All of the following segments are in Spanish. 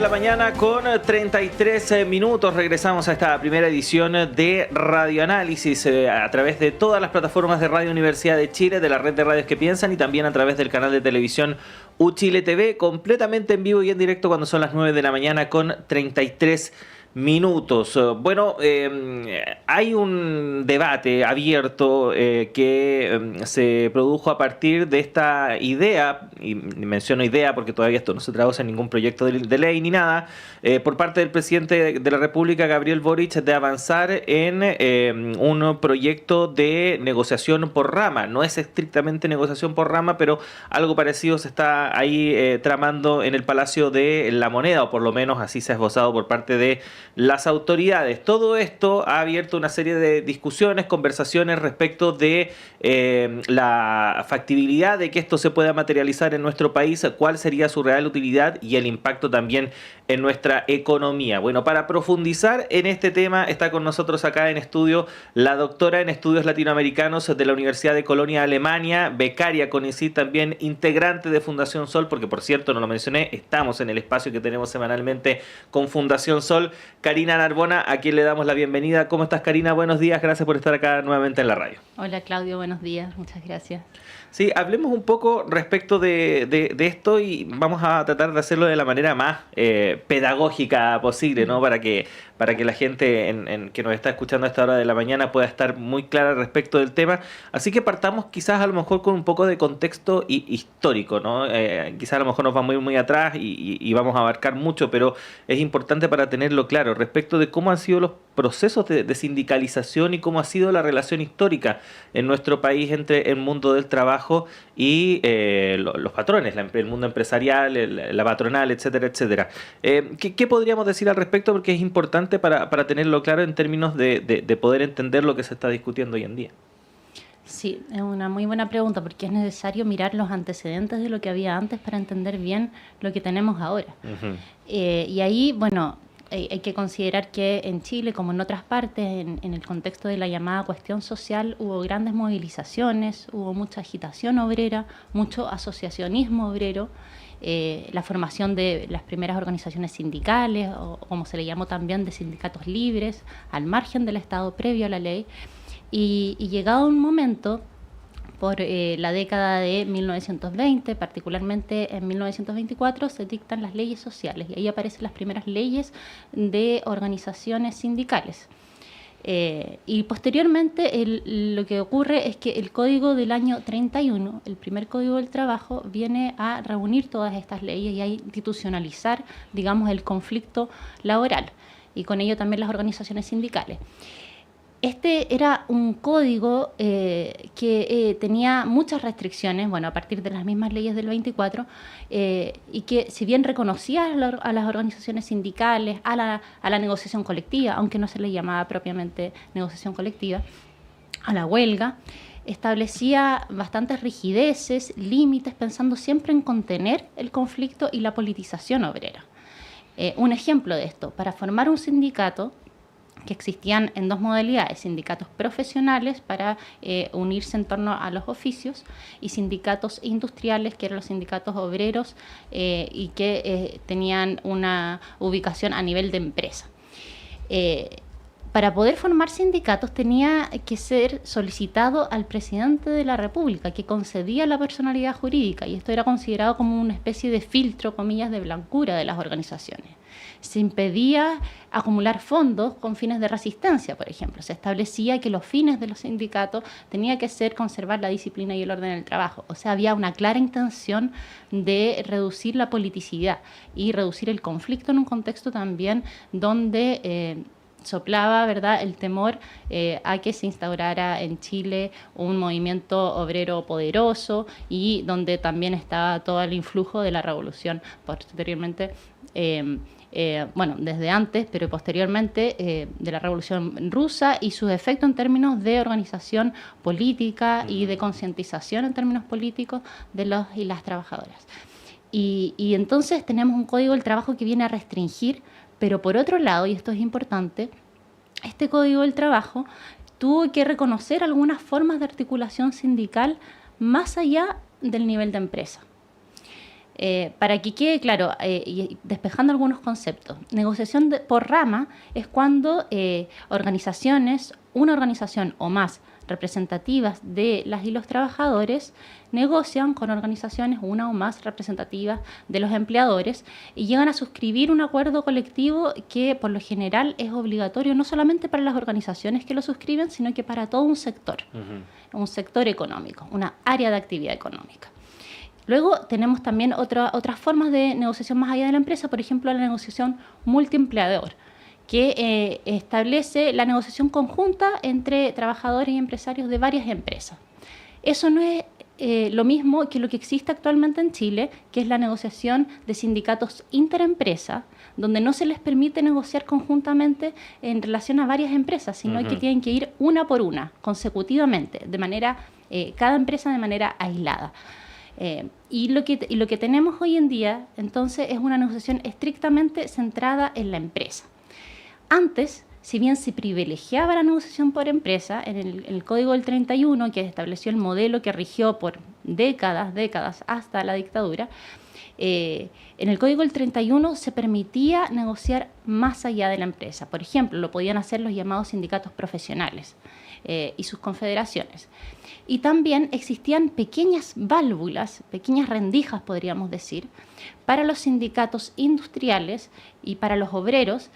la mañana con 33 minutos. Regresamos a esta primera edición de Radio Análisis a través de todas las plataformas de Radio Universidad de Chile, de la red de radios que piensan y también a través del canal de televisión UChile TV, completamente en vivo y en directo cuando son las 9 de la mañana con 33 minutos. Bueno, hay un debate abierto que se produjo a partir de esta idea, y menciono idea porque todavía esto no se traduce en ningún proyecto de ley ni nada, por parte del presidente de la República, Gabriel Boric, de avanzar en un proyecto de negociación por rama. No es estrictamente negociación por rama, pero algo parecido se está ahí tramando en el Palacio de la Moneda, o por lo menos así se ha esbozado por parte de las autoridades. Todo esto ha abierto una serie de discusiones, conversaciones respecto de la factibilidad de que esto se pueda materializar en nuestro país, cuál sería su real utilidad y el impacto también en nuestra economía. Bueno, para profundizar en este tema está con nosotros acá en estudio la doctora en estudios latinoamericanos de la Universidad de Colonia, Alemania, becaria con CONICYT, también integrante de Fundación Sol, porque por cierto, no lo mencioné, estamos en el espacio que tenemos semanalmente con Fundación Sol. Karina Narbona, a quien le damos la bienvenida. ¿Cómo estás, Karina? Buenos días, gracias por estar acá nuevamente en la radio. Hola, Claudio, buenos días, muchas gracias. Sí, hablemos un poco respecto de esto y vamos a tratar de hacerlo de la manera más pedagógica posible, ¿no? Para que la gente que nos está escuchando a esta hora de la mañana pueda estar muy clara respecto del tema. Así que partamos quizás a lo mejor con un poco de contexto histórico, ¿no? Quizás a lo mejor nos vamos muy atrás y vamos a abarcar mucho, pero es importante para tenerlo claro respecto de cómo han sido los procesos de sindicalización y cómo ha sido la relación histórica en nuestro país entre el mundo del trabajo y los patrones, el mundo empresarial, la patronal, etcétera, etcétera. ¿Qué podríamos decir al respecto? Porque es importante para tenerlo claro en términos de poder entender lo que se está discutiendo hoy en día. Sí, es una muy buena pregunta porque es necesario mirar los antecedentes de lo que había antes para entender bien lo que tenemos ahora. Uh-huh. Y ahí, bueno, hay que considerar que en Chile, como en otras partes, en el contexto de la llamada cuestión social, hubo grandes movilizaciones, hubo mucha agitación obrera, mucho asociacionismo obrero, la formación de las primeras organizaciones sindicales, o como se le llamó también, de sindicatos libres, al margen del Estado previo a la ley. Y llegado un momento, por la década de 1920, particularmente en 1924, se dictan las leyes sociales y ahí aparecen las primeras leyes de organizaciones sindicales. Y posteriormente lo que ocurre es que el Código del año 31, el primer Código del Trabajo, viene a reunir todas estas leyes y a institucionalizar, digamos, el conflicto laboral y con ello también las organizaciones sindicales. Este era un código que tenía muchas restricciones, bueno, a partir de las mismas leyes del 24, y que si bien reconocía a las organizaciones sindicales, a la negociación colectiva, aunque no se le llamaba propiamente negociación colectiva, a la huelga, establecía bastantes rigideces, límites, pensando siempre en contener el conflicto y la politización obrera. Un ejemplo de esto, para formar un sindicato, que existían en dos modalidades, sindicatos profesionales para unirse en torno a los oficios y sindicatos industriales, que eran los sindicatos obreros y que tenían una ubicación a nivel de empresa. Para poder formar sindicatos tenía que ser solicitado al presidente de la República, que concedía la personalidad jurídica, y esto era considerado como una especie de filtro, comillas, de blancura de las organizaciones. Se impedía acumular fondos con fines de resistencia, por ejemplo. Se establecía que los fines de los sindicatos tenía que ser conservar la disciplina y el orden en el trabajo. O sea, había una clara intención de reducir la politicidad y reducir el conflicto en un contexto también donde soplaba, ¿verdad?, el temor a que se instaurara en Chile un movimiento obrero poderoso y donde también estaba todo el influjo de la revolución posteriormente. Bueno, desde antes, pero posteriormente de la Revolución Rusa y sus efectos en términos de organización política y de concientización en términos políticos de los y las trabajadoras. Y entonces tenemos un Código del Trabajo que viene a restringir, pero por otro lado, y esto es importante, este Código del Trabajo tuvo que reconocer algunas formas de articulación sindical más allá del nivel de empresa. Para que quede claro, y despejando algunos conceptos, negociación por rama es cuando una organización o más representativas de las y los trabajadores negocian con organizaciones, una o más representativas de los empleadores, y llegan a suscribir un acuerdo colectivo que por lo general es obligatorio no solamente para las organizaciones que lo suscriben, sino que para todo un sector económico, una área de actividad económica. Luego tenemos también otras formas de negociación más allá de la empresa, por ejemplo, la negociación multiempleador, que establece la negociación conjunta entre trabajadores y empresarios de varias empresas. Eso no es lo mismo que lo que existe actualmente en Chile, que es la negociación de sindicatos interempresa, donde no se les permite negociar conjuntamente en relación a varias empresas, sino que tienen que ir una por una, consecutivamente, cada empresa de manera aislada. Y lo que tenemos hoy en día, entonces, es una negociación estrictamente centrada en la empresa. Antes, si bien se privilegiaba la negociación por empresa, en el Código del 31, que estableció el modelo que rigió por décadas hasta la dictadura, en el Código del 31 se permitía negociar más allá de la empresa. Por ejemplo, lo podían hacer los llamados sindicatos profesionales y sus confederaciones. Y también existían pequeñas válvulas, pequeñas rendijas, podríamos decir, para los sindicatos industriales y para los obreros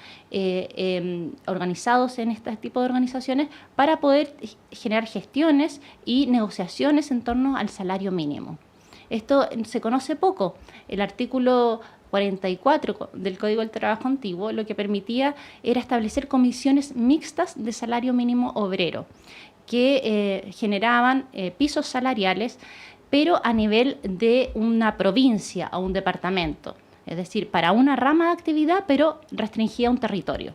organizados en este tipo de organizaciones para poder generar gestiones y negociaciones en torno al salario mínimo. Esto se conoce poco. El artículo 44 del Código del Trabajo antiguo lo que permitía era establecer comisiones mixtas de salario mínimo obrero que generaban pisos salariales, pero a nivel de una provincia o un departamento, es decir, para una rama de actividad, pero restringía un territorio.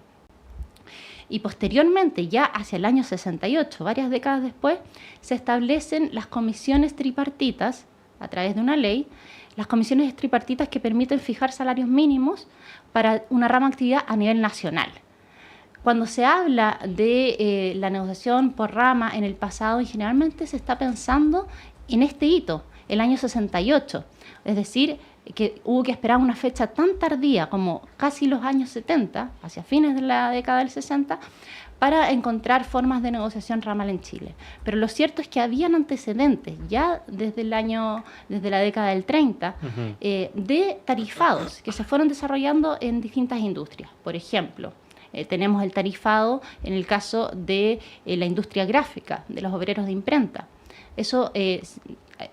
Y posteriormente, ya hacia el año 68, varias décadas después, se establecen las comisiones tripartitas a través de una ley, las comisiones tripartitas que permiten fijar salarios mínimos para una rama de actividad a nivel nacional. Cuando se habla de la negociación por rama en el pasado, y generalmente se está pensando en este hito, el año 68, es decir, que hubo que esperar una fecha tan tardía como casi los años 70, hacia fines de la década del 60, para encontrar formas de negociación ramal en Chile. Pero lo cierto es que habían antecedentes ya desde la década del 30 de tarifados que se fueron desarrollando en distintas industrias. Por ejemplo, tenemos el tarifado en el caso de la industria gráfica, de los obreros de imprenta. Eso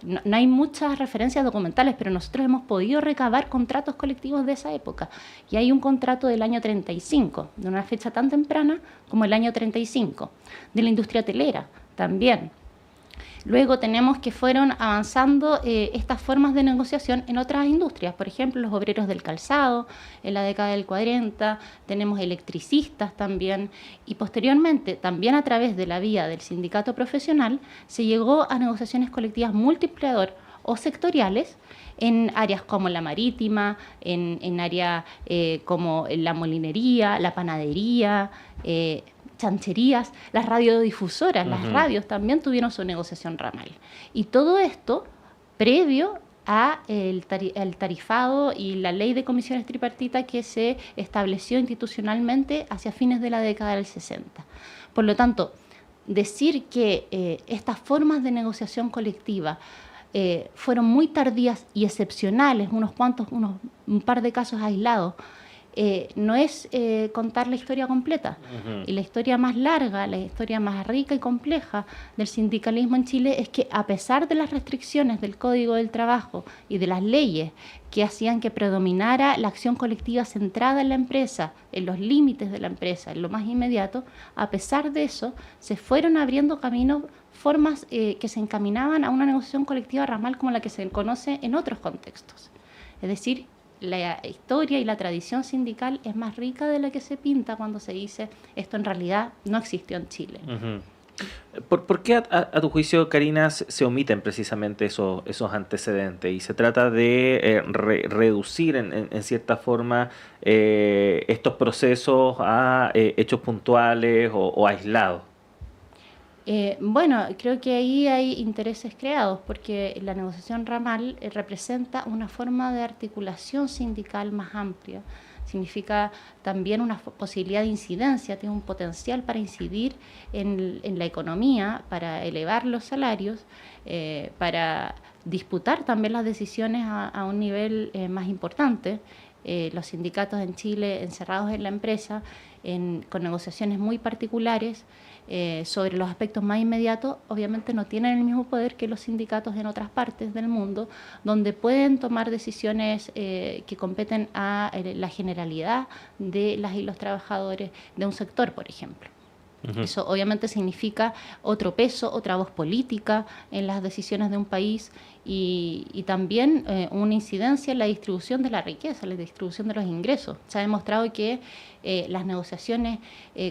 no hay muchas referencias documentales, pero nosotros hemos podido recabar contratos colectivos de esa época. Y hay un contrato del año 35, de una fecha tan temprana como el año 35, de la industria hotelera también. Luego tenemos que fueron avanzando estas formas de negociación en otras industrias, por ejemplo, los obreros del calzado en la década del 40, tenemos electricistas también, y posteriormente, también a través de la vía del sindicato profesional, se llegó a negociaciones colectivas multiempleador o sectoriales en áreas como la marítima, en áreas como la molinería, la panadería, chancherías, las radiodifusoras, las radios también tuvieron su negociación ramal. Y todo esto previo a el tarifado y la ley de comisiones tripartitas que se estableció institucionalmente hacia fines de la década del 60. Por lo tanto, decir que estas formas de negociación colectiva fueron muy tardías y excepcionales, un par de casos aislados, no es contar la historia completa. Y la historia más larga, la historia más rica y compleja del sindicalismo en Chile es que, a pesar de las restricciones del Código del Trabajo y de las leyes que hacían que predominara la acción colectiva centrada en la empresa, en los límites de la empresa, en lo más inmediato, a pesar de eso, se fueron abriendo caminos, formas que se encaminaban a una negociación colectiva ramal como la que se conoce en otros contextos. Es decir, la historia y la tradición sindical es más rica de la que se pinta cuando se dice esto en realidad no existió en Chile. ¿Por qué a tu juicio, Karina, se omiten precisamente esos antecedentes y se trata de reducir en cierta forma estos procesos a hechos puntuales o aislados? Bueno, creo que ahí hay intereses creados, porque la negociación ramal representa una forma de articulación sindical más amplia. Significa también una posibilidad de incidencia, tiene un potencial para incidir en la economía, para elevar los salarios, para disputar también las decisiones a un nivel más importante. Los sindicatos en Chile encerrados en la empresa, con negociaciones muy particulares, sobre los aspectos más inmediatos, obviamente no tienen el mismo poder que los sindicatos en otras partes del mundo, donde pueden tomar decisiones que competen a la generalidad de las y los trabajadores de un sector, por ejemplo. Uh-huh. Eso obviamente significa otro peso, otra voz política en las decisiones de un país y también una incidencia en la distribución de la riqueza, la distribución de los ingresos. Se ha demostrado que las negociaciones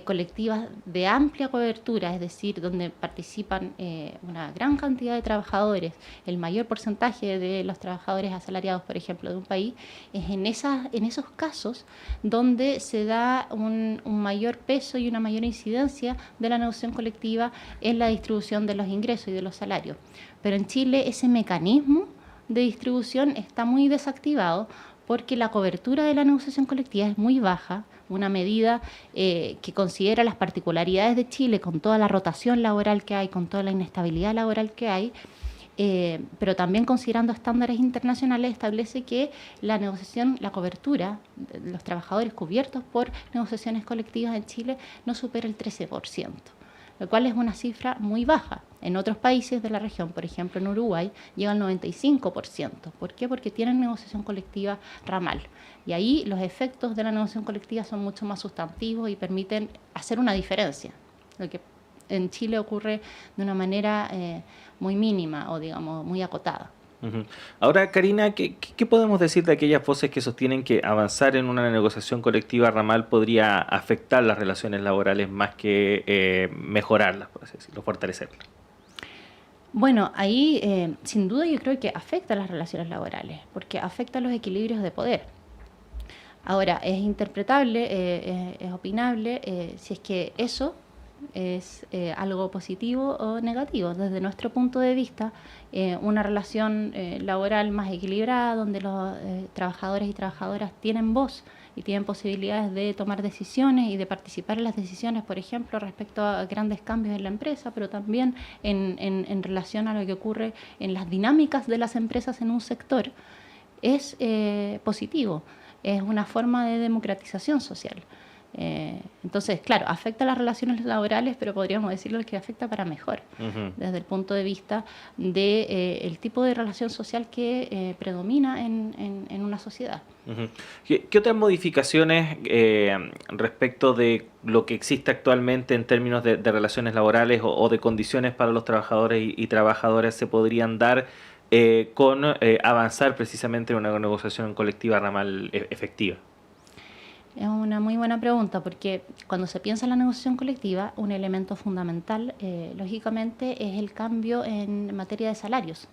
colectivas de amplia cobertura, es decir, donde participan una gran cantidad de trabajadores, el mayor porcentaje de los trabajadores asalariados, por ejemplo, de un país, es en esos casos donde se da un mayor peso y una mayor incidencia de la negociación colectiva en la distribución de los ingresos y de los salarios. Pero en Chile ese mecanismo de distribución está muy desactivado porque la cobertura de la negociación colectiva es muy baja, una medida que considera las particularidades de Chile con toda la rotación laboral que hay, con toda la inestabilidad laboral que hay, pero también considerando estándares internacionales, establece que la negociación, la cobertura de los trabajadores cubiertos por negociaciones colectivas en Chile no supera el 13%. Lo cual es una cifra muy baja. En otros países de la región, por ejemplo en Uruguay, llega al 95%. ¿Por qué? Porque tienen negociación colectiva ramal. Y ahí los efectos de la negociación colectiva son mucho más sustantivos y permiten hacer una diferencia. Lo que en Chile ocurre de una manera muy mínima o, digamos, muy acotada. Uh-huh. Ahora, Karina, ¿qué podemos decir de aquellas voces que sostienen que avanzar en una negociación colectiva ramal podría afectar las relaciones laborales más que mejorarlas, por así decirlo, fortalecerlas? Bueno, ahí sin duda yo creo que afecta a las relaciones laborales, porque afecta a los equilibrios de poder. Ahora, es interpretable, es opinable si es que eso es algo positivo o negativo. Desde nuestro punto de vista, una relación laboral más equilibrada, donde los trabajadores y trabajadoras tienen voz y tienen posibilidades de tomar decisiones y de participar en las decisiones, por ejemplo, respecto a grandes cambios en la empresa, pero también en relación a lo que ocurre en las dinámicas de las empresas en un sector, es positivo. Es una forma de democratización social. Entonces, claro, afecta a las relaciones laborales, pero podríamos decirlo que afecta para mejor, uh-huh, desde el punto de vista de el tipo de relación social que predomina en una sociedad. Uh-huh. ¿Qué otras modificaciones respecto de lo que existe actualmente en términos de relaciones laborales o de condiciones para los trabajadores y trabajadoras se podrían dar con avanzar precisamente en una negociación colectiva ramal efectiva? Es una muy buena pregunta, porque cuando se piensa en la negociación colectiva, un elemento fundamental, lógicamente, es el cambio en materia de salarios,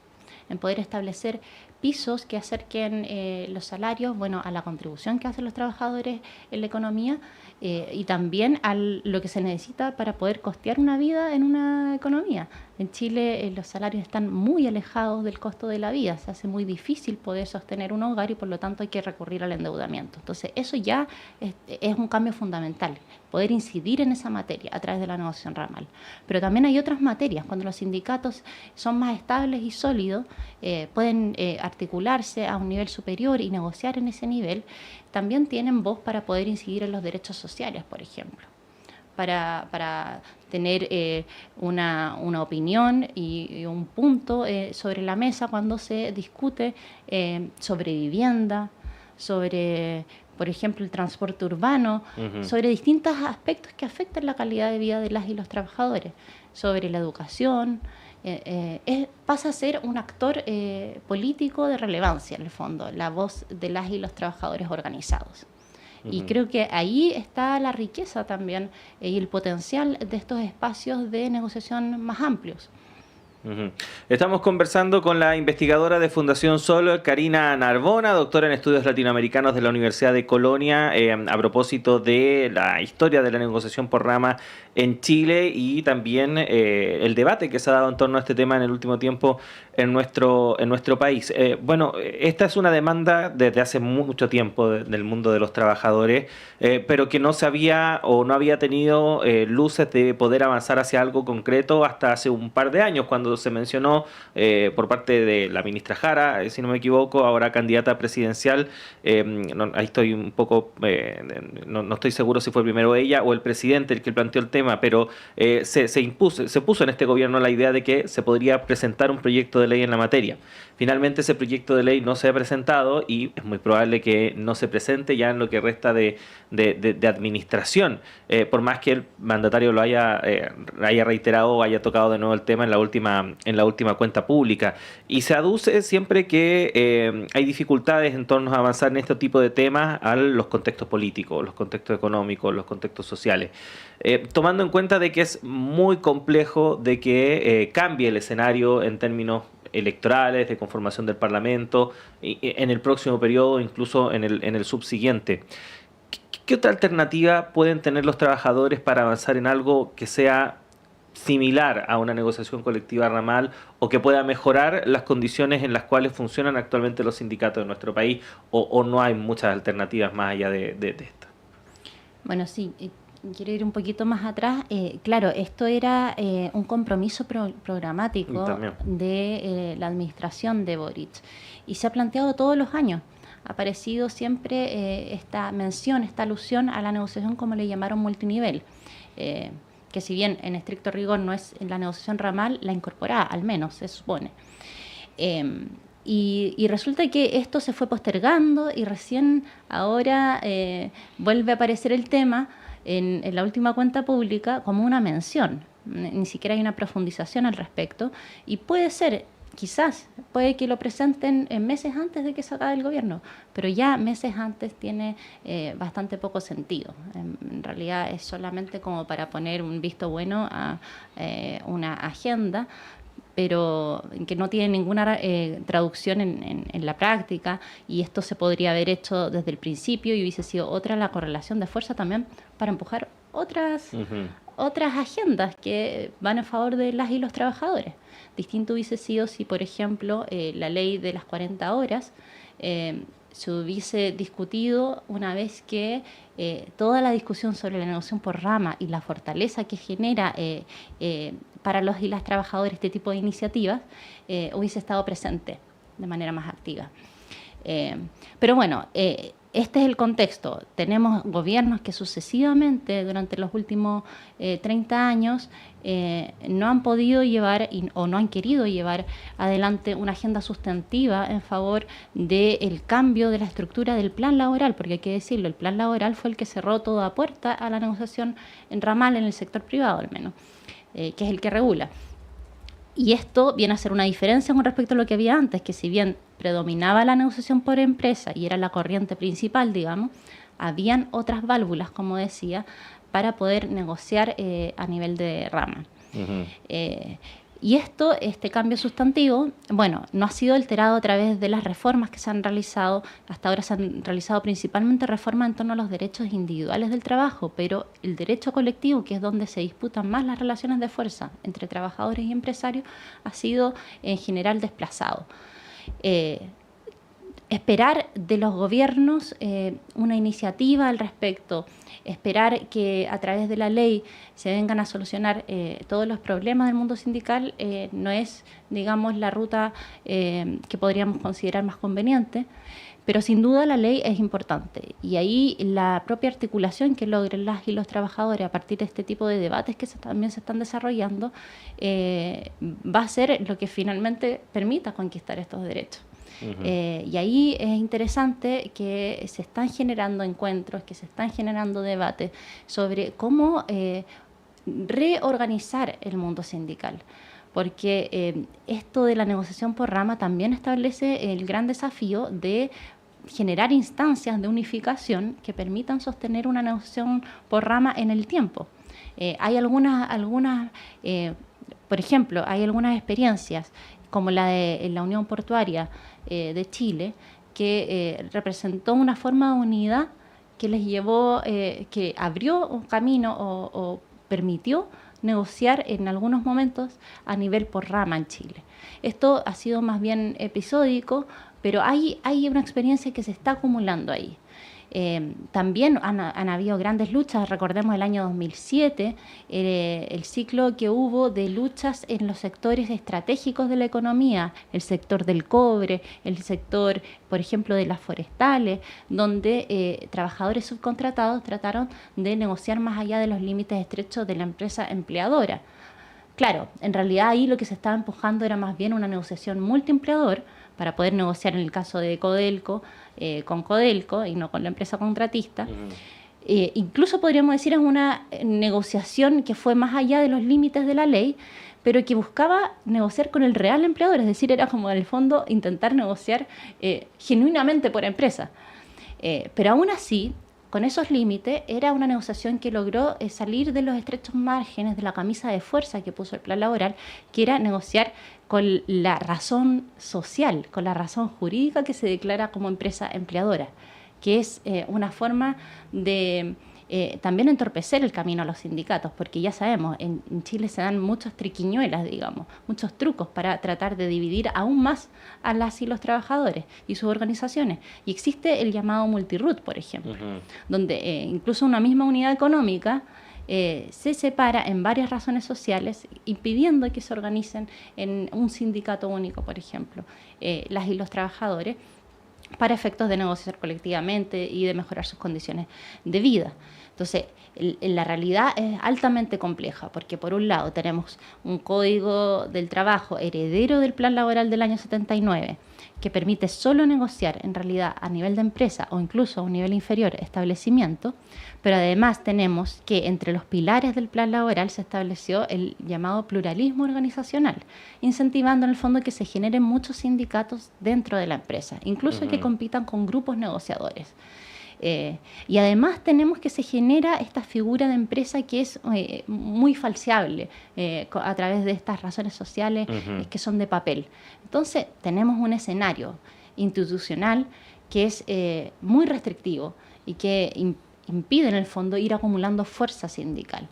en poder establecer pisos que acerquen los salarios, bueno, a la contribución que hacen los trabajadores en la economía y también a lo que se necesita para poder costear una vida en una economía. En Chile los salarios están muy alejados del costo de la vida, se hace muy difícil poder sostener un hogar y por lo tanto hay que recurrir al endeudamiento. Entonces eso ya es un cambio fundamental, poder incidir en esa materia a través de la negociación ramal. Pero también hay otras materias, cuando los sindicatos son más estables y sólidos, pueden articularse a un nivel superior y negociar en ese nivel, también tienen voz para poder incidir en los derechos sociales, por ejemplo. Para tener una opinión y un punto sobre la mesa cuando se discute sobre vivienda, sobre, por ejemplo, el transporte urbano, uh-huh, sobre distintos aspectos que afectan la calidad de vida de las y los trabajadores, sobre la educación. Pasa a ser un actor político de relevancia, en el fondo, la voz de las y los trabajadores organizados. Y creo que ahí está la riqueza también y el potencial de estos espacios de negociación más amplios. Ujú. Estamos conversando con la investigadora de Fundación Sol, Karina Narbona, doctora en estudios latinoamericanos de la Universidad de Colonia, a propósito de la historia de la negociación por rama en Chile y también el debate que se ha dado en torno a este tema en el último tiempo en nuestro país. Bueno, esta es una demanda desde hace mucho tiempo del mundo de los trabajadores, pero que no se había o no había tenido luces de poder avanzar hacia algo concreto hasta hace un par de años, cuando se mencionó por parte de la ministra Jara, si no me equivoco, ahora candidata presidencial. Ahí estoy un poco, no estoy seguro si fue primero ella o el presidente el que planteó el tema, pero se puso en este gobierno la idea de que se podría presentar un proyecto de ley en la materia. Finalmente ese proyecto de ley no se ha presentado y es muy probable que no se presente ya en lo que resta de administración, por más que el mandatario lo haya reiterado o haya tocado de nuevo el tema en la última cuenta pública. Y se aduce siempre que hay dificultades en torno a avanzar en este tipo de temas a los contextos políticos, los contextos económicos, los contextos sociales. Tomando en cuenta de que es muy complejo de que cambie el escenario en términos electorales, de conformación del Parlamento, en el próximo periodo, incluso en el subsiguiente. ¿Qué otra alternativa pueden tener los trabajadores para avanzar en algo que sea similar a una negociación colectiva ramal o que pueda mejorar las condiciones en las cuales funcionan actualmente los sindicatos de nuestro país, o no hay muchas alternativas más allá de esta? Bueno, sí, quiero ir un poquito más atrás. Claro, esto era un compromiso programático de la administración de Boric y se ha planteado todos los años. Ha aparecido siempre esta mención, esta alusión a la negociación, como le llamaron, multinivel, que si bien en estricto rigor no es en la negociación ramal, la incorporaba, al menos se supone. Y resulta que esto se fue postergando y recién ahora vuelve a aparecer el tema en la última cuenta pública como una mención. Ni siquiera hay una profundización al respecto y puede ser, quizás, puede que lo presenten meses antes de que se acabe el gobierno, pero ya meses antes tiene bastante poco sentido. En realidad es solamente como para poner un visto bueno a una agenda, pero que no tiene ninguna traducción en la práctica, y esto se podría haber hecho desde el principio y hubiese sido otra la correlación de fuerza también para empujar otras agendas que van a favor de las y los trabajadores. Distinto hubiese sido si, por ejemplo, la ley de las 40 horas se hubiese discutido una vez que toda la discusión sobre la negociación por rama y la fortaleza que genera para los y las trabajadoras este tipo de iniciativas hubiese estado presente de manera más activa. Pero bueno, este es el contexto. Tenemos gobiernos que sucesivamente durante los últimos 30 años no han podido llevar o no han querido llevar adelante una agenda sustantiva en favor del cambio de la estructura del plan laboral, porque hay que decirlo, el plan laboral fue el que cerró toda puerta a la negociación en ramal en el sector privado al menos, que es el que regula. Y esto viene a ser una diferencia con respecto a lo que había antes, que si bien predominaba la negociación por empresa y era la corriente principal, digamos, habían otras válvulas, como decía, para poder negociar a nivel de rama. Y este cambio sustantivo, bueno, no ha sido alterado a través de las reformas que se han realizado. Hasta ahora se han realizado principalmente reformas en torno a los derechos individuales del trabajo, pero el derecho colectivo, que es donde se disputan más las relaciones de fuerza entre trabajadores y empresarios, ha sido en general desplazado. Esperar de los gobiernos una iniciativa al respecto, esperar que a través de la ley se vengan a solucionar todos los problemas del mundo sindical no es, digamos, la ruta que podríamos considerar más conveniente, pero sin duda la ley es importante y ahí la propia articulación que logren las y los trabajadores a partir de este tipo de debates que también se están desarrollando va a ser lo que finalmente permita conquistar estos derechos. Y ahí es interesante que se están generando encuentros, que se están generando debates sobre cómo reorganizar el mundo sindical, porque esto de la negociación por rama también establece el gran desafío de generar instancias de unificación que permitan sostener una negociación por rama en el tiempo. Hay algunas por ejemplo, hay algunas experiencias, como la de la Unión Portuaria de Chile, que representó una forma de unidad que les llevó, que abrió un camino o permitió negociar en algunos momentos a nivel por rama en Chile. Esto ha sido más bien episódico, pero hay una experiencia que se está acumulando ahí. También han habido grandes luchas, recordemos el año 2007, el ciclo que hubo de luchas en los sectores estratégicos de la economía, el sector del cobre, el sector, por ejemplo, de las forestales, donde trabajadores subcontratados trataron de negociar más allá de los límites estrechos de la empresa empleadora. Claro, en realidad ahí lo que se estaba empujando era más bien una negociación multiempleador para poder negociar en el caso de Codelco con Codelco y no con la empresa contratista. Incluso podríamos decir es una negociación que fue más allá de los límites de la ley, pero que buscaba negociar con el real empleador, es decir, era como en el fondo intentar negociar genuinamente por empresa. Pero aún así, con esos límites, era una negociación que logró salir de los estrechos márgenes de la camisa de fuerza que puso el plan laboral, que era negociar con la razón social, con la razón jurídica que se declara como empresa empleadora, que es una forma de también entorpecer el camino a los sindicatos, porque ya sabemos, en Chile se dan muchas triquiñuelas, digamos, muchos trucos para tratar de dividir aún más a las y los trabajadores y sus organizaciones. Y existe el llamado multiroot, por ejemplo, donde incluso una misma unidad económica se separa en varias razones sociales, impidiendo que se organicen en un sindicato único, por ejemplo, las y los trabajadores, para efectos de negociar colectivamente y de mejorar sus condiciones de vida. Entonces, la realidad es altamente compleja, porque por un lado tenemos un código del trabajo heredero del plan laboral del año 79, que permite solo negociar en realidad a nivel de empresa o incluso a un nivel inferior establecimiento, pero además tenemos que entre los pilares del plan laboral se estableció el llamado pluralismo organizacional, incentivando en el fondo que se generen muchos sindicatos dentro de la empresa, incluso que compitan con grupos negociadores. Y además tenemos que se genera esta figura de empresa que es muy falseable a través de estas razones sociales que son de papel. Entonces tenemos un escenario institucional que es muy restrictivo y que impide en el fondo ir acumulando fuerza sindical.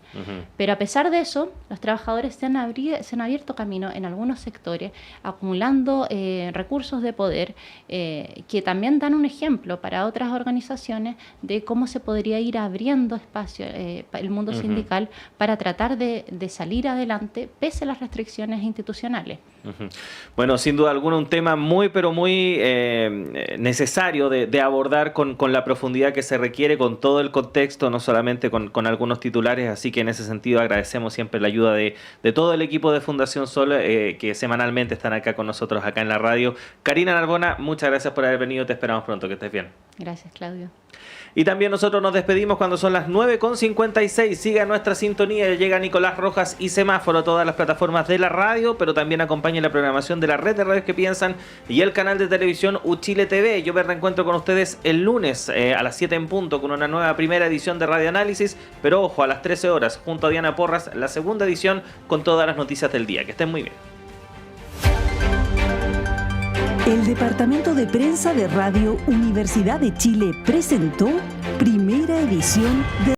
Pero a pesar de eso, los trabajadores se han abierto camino en algunos sectores, acumulando recursos de poder que también dan un ejemplo para otras organizaciones de cómo se podría ir abriendo espacio el mundo sindical para tratar de salir adelante pese a las restricciones institucionales. Bueno, sin duda alguna un tema muy pero muy necesario de abordar con la profundidad que se requiere, con todo el contexto, no solamente con algunos titulares, así que en ese sentido agradecemos siempre la ayuda de todo el equipo de Fundación Sol que semanalmente están acá con nosotros acá en la radio. Karina Narbona, muchas gracias por haber venido, te esperamos pronto, que estés bien. Gracias, Claudio. Y también nosotros nos despedimos cuando son las 9:56. Siga nuestra sintonía, llega Nicolás Rojas y Semáforo a todas las plataformas de la radio, pero también acompaña la programación de la red de radios que piensan y el canal de televisión Uchile TV. Yo me reencuentro con ustedes el lunes a las 7 en punto con una nueva primera edición de Radio Análisis, pero ojo, a las 13 horas junto a Diana Porras, la segunda edición con todas las noticias del día. Que estén muy bien. El Departamento de Prensa de Radio Universidad de Chile presentó primera edición de